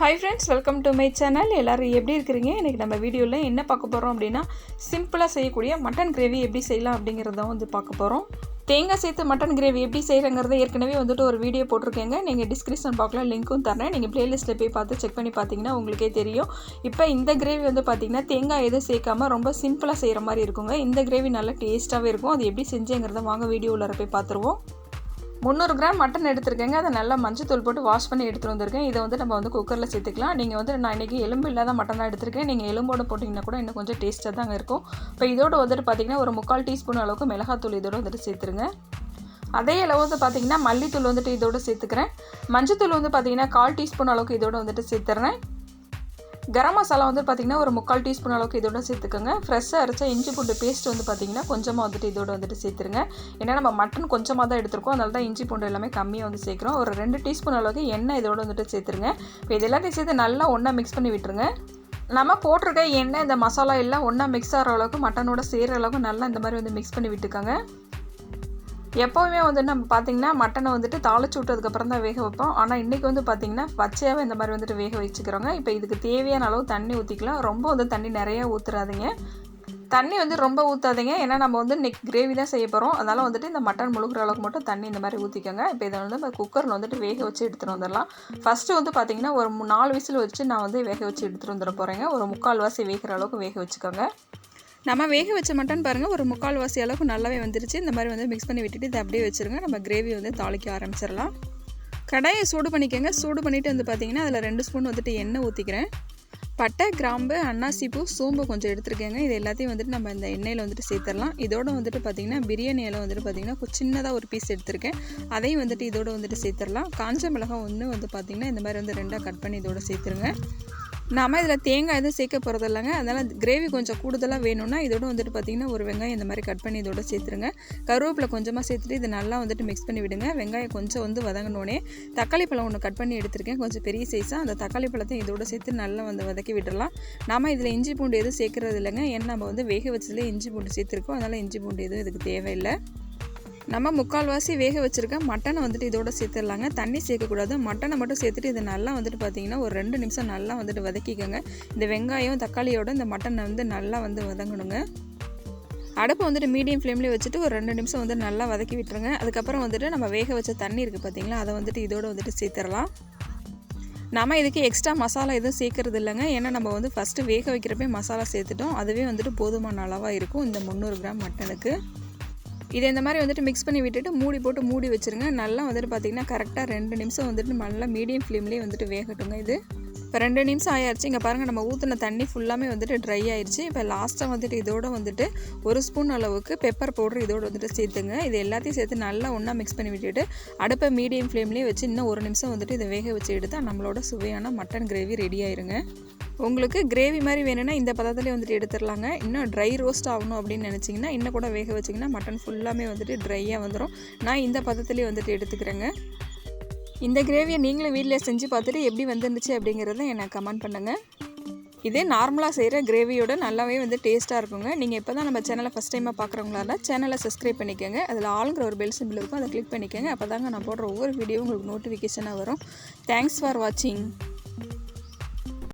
Hi friends, welcome to my channel. எல்லாரும் எப்படி இருக்கீங்க? இன்னைக்கு நம்ம வீடியோல என்ன பார்க்க போறோம் அப்படினா சிம்பிளா செய்யக்கூடிய மட்டன் கிரேவி எப்படி செய்யலாம் அப்படிங்கறத வந்து பார்க்க போறோம். தேங்காய் சேர்த்து மட்டன் கிரேவி எப்படி செய்யறங்கறத ஏற்கனவே வந்துட்டு ஒரு வீடியோ போட்டுருக்கேங்க. நீங்க டிஸ்கிரிப்ஷன் பாக்ஸ்ல லிங்க்கும் தரேன். நீங்க பிளேலிஸ்ட்ல போய் பார்த்து செக் பண்ணி பாத்தீங்கன்னா உங்களுக்கே தெரியும். இப்போ இந்த கிரேவி வந்து பாத்தீங்கன்னா தேங்காய் எதுவும் சேர்க்காம ரொம்ப சிம்பிளா செய்யற மாதிரி இருக்குங்க. இந்த கிரேவி நல்ல டேஸ்டாவே இருக்கும். அது எப்படி செஞ்சேங்கறத வாங்க வீடியோல போய் பாத்துருவோம். 300 கிராம் மட்டன் எடுத்துருக்கேங்க. அதை நல்லா மஞ்சள் தூள் போட்டு வாஷ் பண்ணி எடுத்துகிட்டு வந்திருக்கேன். இதை வந்து நம்ம வந்து குக்கரில் சேர்த்துக்கலாம். நீங்கள் வந்து நான் இன்றைக்கி எலும்பு இல்லாத மட்டன் தான் எடுத்துருக்கேன். நீங்கள் எலும்போடு போட்டிங்கன்னா கூட இன்னும் கொஞ்சம் டேஸ்ட்டாக தாங்க இருக்கும். இப்போ இதோடு வந்துட்டு பார்த்திங்கன்னா ஒரு 3/4 டீஸ்பூன் அளவுக்கு மிளகாத்தூள் இதோடு வந்துட்டு சேர்த்துருங்க. அதே அளவு வந்து பார்த்திங்கன்னா மல்லித்தூள் வந்துட்டு இதோடு சேர்த்துக்கிறேன். மஞ்சத்தூள் வந்து பார்த்திங்கன்னா 1/4 டீஸ்பூன் அளவுக்கு இதோடு வந்துட்டு சேர்த்துறேன். கரம் மசாலா வந்து பார்த்திங்கன்னா ஒரு 3/4 டீஸ்பூன் அளவுக்கு இதோட சேர்த்துக்கோங்க. ஃப்ரெஷ்ஷாக அரைச்ச இஞ்சி பூண்டு பேஸ்ட் வந்து பார்த்திங்கன்னா கொஞ்சமாக வந்துட்டு இதோட வந்துட்டு சேர்த்துருங்க. ஏன்னா நம்ம மட்டன் கொஞ்சமாக தான் எடுத்துருக்கோம், அதனால தான் இஞ்சி பூண்டு எல்லாமே கம்மியாக வந்து சேர்க்குறோம். ஒரு 2 டீஸ்பூன் அளவுக்கு எண்ணெய் இதோட வந்துட்டு சேர்த்துருங்க. இப்போ இது எல்லாத்தையும் சேர்த்து நல்லா ஒன்றா மிக்ஸ் பண்ணி விட்டுருங்க. நம்ம போட்டிருக்க எண்ணெய் இந்த மசாலா எல்லாம் ஒன்றா மிக்ஸ் ஆகிற அளவுக்கு மட்டனோட சேர்கிற அளவுக்கு நல்லா இந்த மாதிரி வந்து மிக்ஸ் பண்ணி விட்டுக்கோங்க. எப்போவுமே வந்து நம்ம பார்த்திங்கன்னா மட்டனை வந்துட்டு தாளிச்சு விட்டதுக்கப்புறம் தான் வேக வைப்போம். ஆனால் இன்றைக்கி வந்து பார்த்திங்கன்னா பச்சையாகவே இந்த மாதிரி வந்துட்டு வேக வச்சுக்கிறோங்க. இப்போ இதுக்கு தேவையான அளவு தண்ணி ஊற்றிக்கலாம். ரொம்ப வந்து தண்ணி நிறையா ஊற்றுறாதீங்க. தண்ணி வந்து ரொம்ப ஊற்றாதீங்க, ஏன்னா நம்ம வந்து இன்றைக்கி கிரேவி தான் செய்ய போகிறோம். அதனால் வந்துட்டு இந்த மட்டன் முழுகிற அளவுக்கு மட்டும் தண்ணி இந்த மாதிரி ஊற்றிக்கோங்க. இப்போ இதை வந்து நம்ம குக்கரில் வந்துட்டு வேக வச்சு எடுத்துகிட்டு வந்துடலாம். ஃபஸ்ட்டு வந்து பார்த்திங்கன்னா ஒரு 4 விசில் வச்சு நான் வந்து வேக வச்சு எடுத்துகிட்டு வந்துட போகிறேங்க. ஒரு 3/4 வாசி வேகிற அளவுக்கு வேக வச்சுக்கோங்க. நம்ம வேக வச்ச மட்டன் பாருங்கள் ஒரு 3/4 வாசி அளவுக்கு நல்லாவே வந்துருச்சு. இந்த மாதிரி வந்து மிக்ஸ் பண்ணி விட்டுட்டு இதை அப்படியே வச்சுருங்க. நம்ம கிரேவி வந்து தாளிக்க ஆரம்பிச்சிடலாம். கடாயை சூடு பண்ணிக்கோங்க. சூடு பண்ணிவிட்டு வந்து பார்த்திங்கன்னா அதில் 2 ஸ்பூன் வந்துட்டு எண்ணெய் ஊற்றிக்கிறேன். பட்டை, கிராம்பு, அன்னாசிப்பூ, சோம்பு கொஞ்சம் எடுத்துருக்கேங்க. இது எல்லாத்தையும் வந்துட்டு நம்ம இந்த எண்ணெயில் வந்துட்டு சேர்த்துடலாம். இதோடு வந்துட்டு பார்த்திங்கன்னா பிரியாணி இலை வந்துட்டு பார்த்திங்கன்னா சின்னதாக ஒரு பீஸ் எடுத்திருக்கேன். அதையும் வந்துட்டு இதோடு வந்துட்டு சேர்த்துடலாம். காஞ்ச மிளகாய் ஒன்று வந்து பார்த்திங்கன்னா இந்த மாதிரி வந்து 2ஆக கட் பண்ணி இதோடு சேர்த்துருங்க. நாம் இதில் தேங்காய் எதுவும் சேர்க்க போகிறது இல்லைங்க. அதனால் கிரேவி கொஞ்சம் கூடுதலாக வேணும்னா இதோட வந்துட்டு பார்த்திங்கன்னா ஒரு வெங்காயம் இந்த மாதிரி கட் பண்ணி இதோட சேர்த்துருங்க. கருவேப்பிலை கொஞ்சமாக சேர்த்துட்டு இது நல்லா வந்துட்டு மிக்ஸ் பண்ணி விடுங்க. வெங்காயம் கொஞ்சம் வந்து வதங்கினோடனே தக்காளி பழம் ஒன்று கட் பண்ணி எடுத்துருக்கேன், கொஞ்சம் பெரிய சைஸாக. அந்த தக்காளி பழத்தையும் இதோட சேர்த்து நல்லா வந்து வதக்கி விட்டுடலாம். நாம் இதில் இஞ்சி பூண்டு எதுவும் சேர்க்குறது இல்லைங்க, ஏன்னா நம்ம வந்து வேக வச்சதுலேயே இஞ்சி பூண்டு சேர்த்துருக்கோம். அதனால் இஞ்சி பூண்டு எதுவும் இதுக்கு தேவையில்லை. நம்ம 3/4 வாசி வேக வச்சுருக்க மட்டனை வந்துட்டு இதோட சேர்த்துடலாங்க. தண்ணி சேர்க்கக்கூடாது, மட்டனை மட்டும் சேர்த்துட்டு இது நல்லா வந்துட்டு பார்த்திங்கன்னா ஒரு 2 நிமிஷம் நல்லா வந்துட்டு வதக்கிக்கோங்க. இந்த வெங்காயம் தக்காளியோட இந்த மட்டனை வந்து நல்லா வந்து வதங்கணுங்க. அடுப்பை வந்துட்டு மீடியம் ஃப்ளேம்லேயே வச்சுட்டு ஒரு 2 நிமிஷம் வந்து நல்லா வதக்கி விட்டுருங்க. அதுக்கப்புறம் வந்துட்டு நம்ம வேக வச்ச தண்ணி இருக்குது பார்த்திங்களா, அதை வந்துட்டு இதோடு வந்துட்டு சேர்த்துடலாம். நம்ம இதுக்கு எக்ஸ்ட்ரா மசாலா எதுவும் சேர்க்குறது இல்லைங்க, ஏன்னா நம்ம வந்து ஃபஸ்ட்டு வேக வைக்கிறப்பே மசாலா சேர்த்துட்டோம். அதுவே வந்துட்டு போதுமான அளவாக இருக்கும் இந்த 300 கிராம் மட்டனுக்கு. இதை இந்த மாதிரி வந்துட்டு மிக்ஸ் பண்ணி விட்டுட்டு மூடி போட்டு மூடி வச்சுருங்க. நல்லா வந்துட்டு பார்த்திங்கன்னா கரெக்டாக 2 நிமிஷம் வந்துட்டு நல்லா மீடியம் ஃப்ளேம்லேயே வந்துட்டு வேகட்டுங்க. இது இப்போ 2 நிமிஷம் ஆயிடுச்சு. இங்கே பாருங்கள், நம்ம ஊற்றின தண்ணி ஃபுல்லாமே வந்துட்டு ட்ரை ஆயிடுச்சு. இப்போ லாஸ்ட்டாக வந்துட்டு இதோட வந்துட்டு 1 ஸ்பூன் அளவுக்கு பெப்பர் பவுடர் இதோடு வந்துட்டு சேர்த்துங்க. இது எல்லாத்தையும் சேர்த்து நல்லா ஒன்றா மிக்ஸ் பண்ணி விட்டுட்டு அடுப்பை மீடியம் ஃப்ளேம்லேயே வச்சு இன்னும் 1 நிமிஷம் வந்துட்டு இதை வேக வச்சு எடுத்தால் நம்மளோட சுவையான மட்டன் கிரேவி ரெடி ஆயிருங்க. உங்களுக்கு கிரேவி மாதிரி வேணும்னா இந்த பதத்துலேயே வந்துட்டு எடுத்துடலாங்க. இன்னும் ட்ரை ரோஸ்ட் ஆகணும் அப்படின்னு நினச்சிங்கன்னா இன்னும் கூட வேக வச்சிங்கன்னா மட்டன் ஃபுல்லாமே வந்துட்டு ட்ரையாக வந்துடும். நான் இந்த பதத்துலேயே வந்துட்டு எடுத்துக்கிறேங்க. இந்த கிரேவியை நீங்களும் வீட்டில் செஞ்சு பார்த்துட்டு எப்படி வந்துருந்துச்சு அப்படிங்கிறத எனக்கு கமெண்ட் பண்ணுங்கள். இதே நார்மலாக செய்கிற கிரேவியோட நல்லாவே வந்து டேஸ்ட்டாக இருக்குங்க. நீங்கள் இப்போ தான் நம்ம சேனலை ஃபஸ்ட் டைமாக பார்க்குறவங்களா இருந்தால் சேனலை சப்ஸ்கிரைப் பண்ணிக்கோங்க. அதில் ஆளுங்கிற ஒரு பெல் சிம்பிள் இருக்கும், அதை கிளிக் பண்ணிக்கோங்க. அப்போ தாங்க நான் போடுற ஒவ்வொரு வீடியோ உங்களுக்கு நோட்டிஃபிகேஷனாக வரும். தேங்க்ஸ் ஃபார் வாட்சிங்.